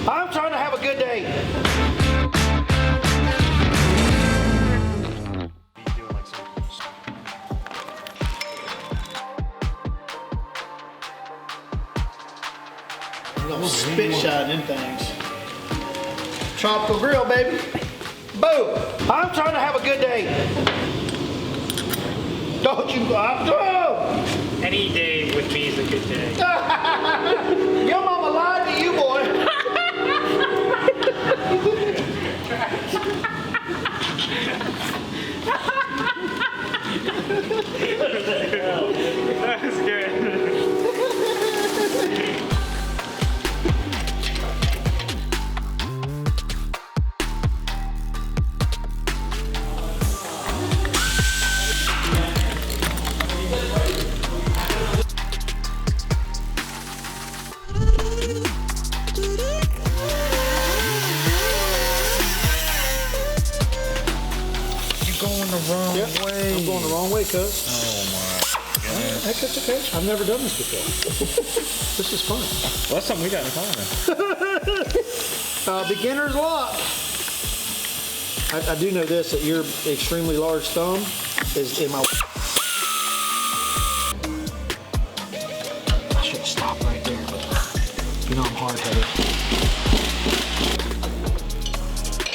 I'm trying to have a good day. Little spit shot in them things. Tropical grill, baby. Boom. I'm trying to have a good day. Don't you go. Any day with me is a good day. Your mama lied to you, boy. That was good. Going the wrong way. I'm going the wrong way, cuz. Oh my goodness. Heck, that's okay. I've never done this before. This is fun. Well, that's something we got in common. Beginner's luck. I do know this, that your extremely large thumb is in my... I should stop right there, but you know I'm hard-headed.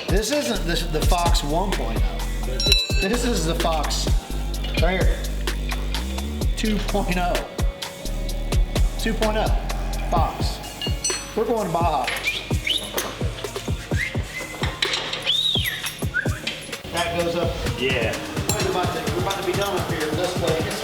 This isn't the Fox 1.0. This is the Fox right here. 2.0. 2.0. Fox. We're going to Baja. That goes up. Yeah. We're about to be done up here this way.